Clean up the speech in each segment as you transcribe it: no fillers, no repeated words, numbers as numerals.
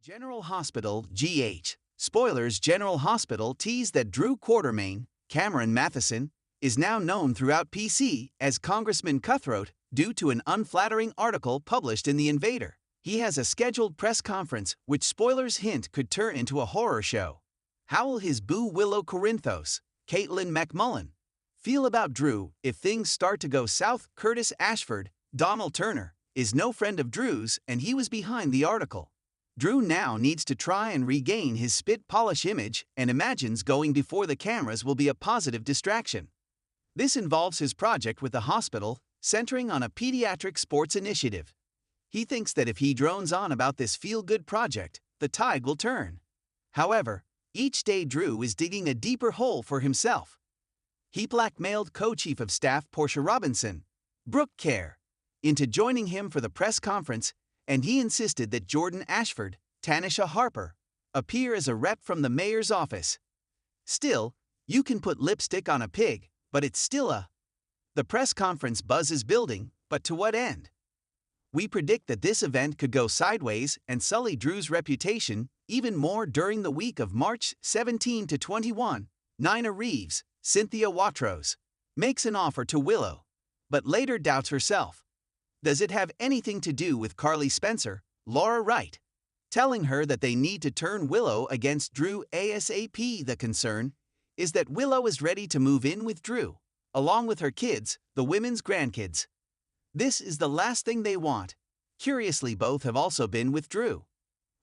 General Hospital, GH. Spoilers: General Hospital teased that Drew Quartermaine, Cameron Mathison, is now known throughout PC as Congressman Cutthroat due to an unflattering article published in The Invader. He has a scheduled press conference which spoilers hint could turn into a horror show. How will his boo Willow Corinthos, Caitlin McMullen, feel about Drew if things start to go south? Curtis Ashford, Donald Turner, is no friend of Drew's and he was behind the article. Drew now needs to try and regain his spit polish image and imagines going before the cameras will be a positive distraction. This involves his project with the hospital, centering on a pediatric sports initiative. He thinks that if he drones on about this feel-good project, the tide will turn. However, each day Drew is digging a deeper hole for himself. He blackmailed co-chief of staff Portia Robinson, Brooke Kerr, into joining him for the press conference, and he insisted that Jordan Ashford, Tanisha Harper, appear as a rep from the mayor's office. Still, you can put lipstick on a pig, but it's still a... The press conference buzz is building, but to what end? We predict that this event could go sideways and sully Drew's reputation even more. During the week of March 17 to 21, Nina Reeves, Cynthia Watros, makes an offer to Willow, but later doubts herself. Does it have anything to do with Carly Spencer, Laura Wright, telling her that they need to turn Willow against Drew ASAP? The concern is that Willow is ready to move in with Drew, along with her kids, the women's grandkids. This is the last thing they want. Curiously, both have also been with Drew.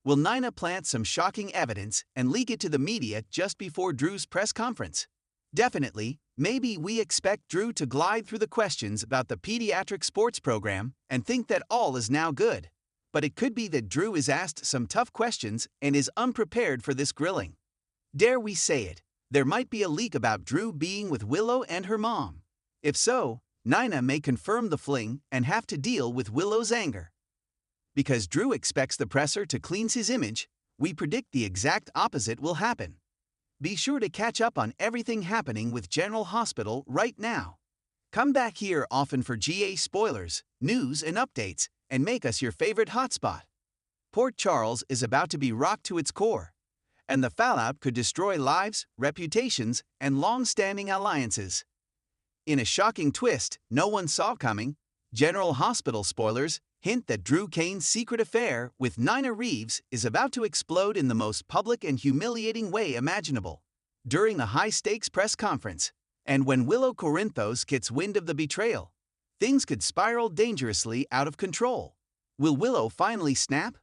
Will Nina plant some shocking evidence and leak it to the media just before Drew's press conference? Definitely. Maybe we expect Drew to glide through the questions about the pediatric sports program and think that all is now good. But it could be that Drew is asked some tough questions and is unprepared for this grilling. Dare we say it, there might be a leak about Drew being with Willow and her mom. If so, Nina may confirm the fling and have to deal with Willow's anger. Because Drew expects the presser to cleanse his image, we predict the exact opposite will happen. Be sure to catch up on everything happening with General Hospital right now. Come back here often for GA spoilers, news and updates, and make us your favorite hotspot. Port Charles is about to be rocked to its core, and the fallout could destroy lives, reputations, and long-standing alliances. In a shocking twist no one saw coming, General Hospital spoilers hint that Drew Kane's secret affair with Nina Reeves is about to explode in the most public and humiliating way imaginable. During a high-stakes press conference, and when Willow Corinthos gets wind of the betrayal, things could spiral dangerously out of control. Will Willow finally snap?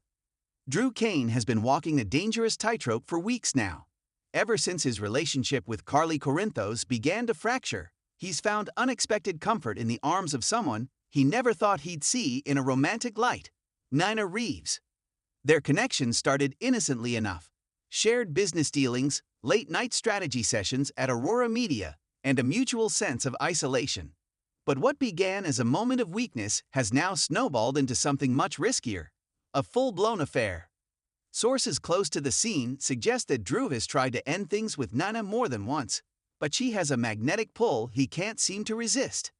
Drew Kane has been walking a dangerous tightrope for weeks now. Ever since his relationship with Carly Corinthos began to fracture, he's found unexpected comfort in the arms of someone he never thought he'd see in a romantic light, Nina Reeves. Their connection started innocently enough. Shared business dealings, late-night strategy sessions at Aurora Media, and a mutual sense of isolation. But what began as a moment of weakness has now snowballed into something much riskier, a full-blown affair. Sources close to the scene suggest that Drew has tried to end things with Nina more than once, but she has a magnetic pull he can't seem to resist.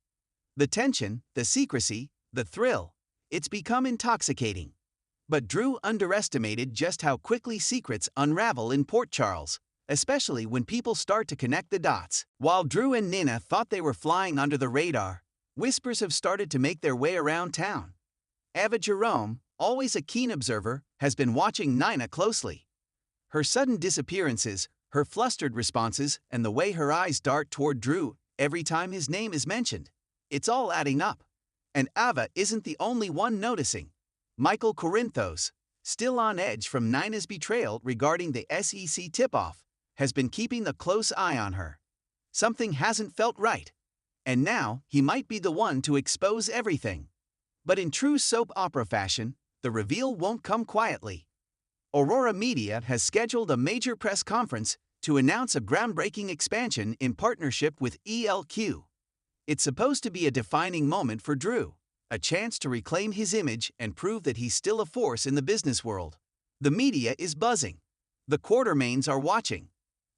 The tension, the secrecy, the thrill, it's become intoxicating. But Drew underestimated just how quickly secrets unravel in Port Charles, especially when people start to connect the dots. While Drew and Nina thought they were flying under the radar, whispers have started to make their way around town. Ava Jerome, always a keen observer, has been watching Nina closely. Her sudden disappearances, her flustered responses, and the way her eyes dart toward Drew every time his name is mentioned. It's all adding up. And Ava isn't the only one noticing. Michael Corinthos, still on edge from Nina's betrayal regarding the SEC tip-off, has been keeping a close eye on her. Something hasn't felt right. And now he might be the one to expose everything. But in true soap opera fashion, the reveal won't come quietly. Aurora Media has scheduled a major press conference to announce a groundbreaking expansion in partnership with ELQ. It's supposed to be a defining moment for Drew, a chance to reclaim his image and prove that he's still a force in the business world. The media is buzzing. The Quartermaines are watching.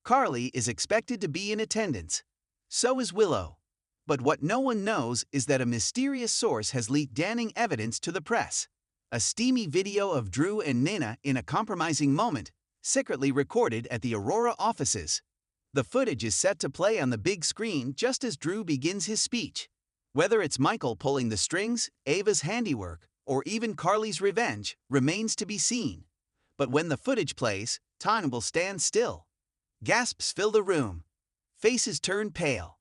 Carly is expected to be in attendance. So is Willow. But what no one knows is that a mysterious source has leaked damning evidence to the press. a steamy video of Drew and Nina in a compromising moment, secretly recorded at the Aurora offices. The footage is set to play on the big screen just as Drew begins his speech. Whether it's Michael pulling the strings, Ava's handiwork, or even Carly's revenge remains to be seen. But when the footage plays, time will stand still. Gasps fill the room. Faces turn pale.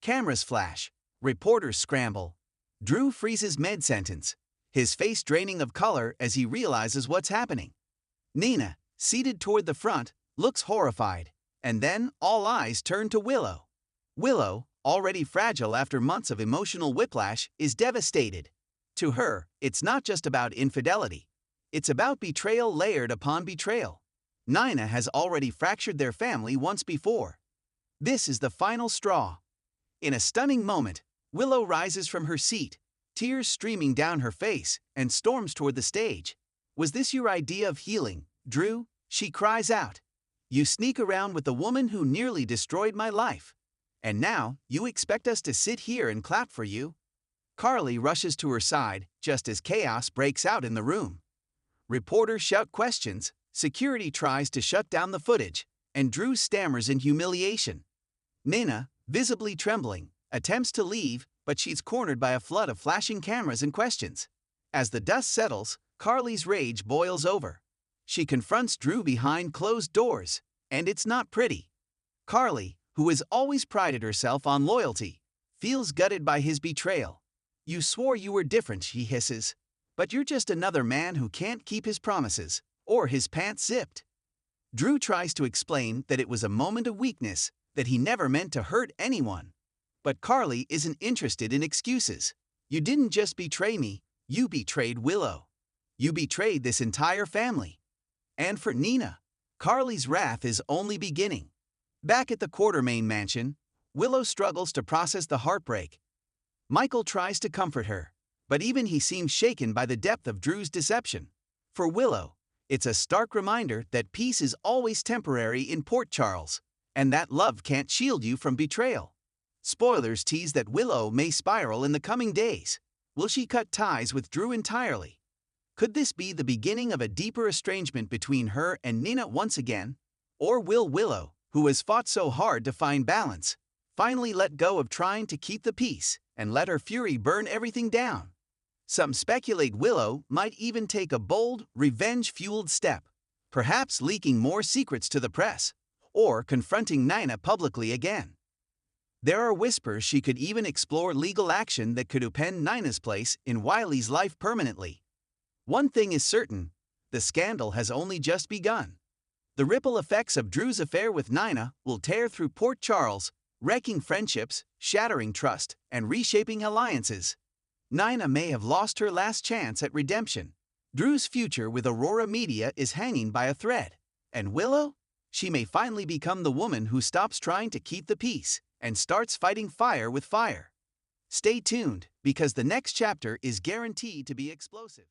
Cameras flash. Reporters scramble. Drew freezes mid-sentence, his face draining of color as he realizes what's happening. Nina, seated toward the front, looks horrified, and then all eyes turn to Willow. Willow, already fragile after months of emotional whiplash, is devastated. To her, it's not just about infidelity. It's about betrayal layered upon betrayal. Nina has already fractured their family once before. This is the final straw. In a stunning moment, Willow rises from her seat, tears streaming down her face, and storms toward the stage. "Was this your idea of healing, Drew?" she cries out. "You sneak around with the woman who nearly destroyed my life. And now, you expect us to sit here and clap for you?" Carly rushes to her side just as chaos breaks out in the room. Reporters shout questions, security tries to shut down the footage, and Drew stammers in humiliation. Nina, visibly trembling, attempts to leave, but she's cornered by a flood of flashing cameras and questions. As the dust settles, Carly's rage boils over. She confronts Drew behind closed doors, and it's not pretty. Carly, who has always prided herself on loyalty, feels gutted by his betrayal. "You swore you were different," she hisses, "but you're just another man who can't keep his promises, or his pants zipped." Drew tries to explain that it was a moment of weakness, that he never meant to hurt anyone. But Carly isn't interested in excuses. "You didn't just betray me, you betrayed Willow. You betrayed this entire family." And for Nina, Carly's wrath is only beginning. Back at the Quartermaine mansion, Willow struggles to process the heartbreak. Michael tries to comfort her, but even he seems shaken by the depth of Drew's deception. For Willow, it's a stark reminder that peace is always temporary in Port Charles, and that love can't shield you from betrayal. Spoilers tease that Willow may spiral in the coming days. Will she cut ties with Drew entirely? Could this be the beginning of a deeper estrangement between her and Nina once again? Or will Willow, who has fought so hard to find balance, finally let go of trying to keep the peace and let her fury burn everything down? Some speculate Willow might even take a bold, revenge-fueled step, perhaps leaking more secrets to the press, or confronting Nina publicly again. There are whispers she could even explore legal action that could upend Nina's place in Wiley's life permanently. One thing is certain, the scandal has only just begun. The ripple effects of Drew's affair with Nina will tear through Port Charles, wrecking friendships, shattering trust, and reshaping alliances. Nina may have lost her last chance at redemption. Drew's future with Aurora Media is hanging by a thread. And Willow? She may finally become the woman who stops trying to keep the peace and starts fighting fire with fire. Stay tuned, because the next chapter is guaranteed to be explosive.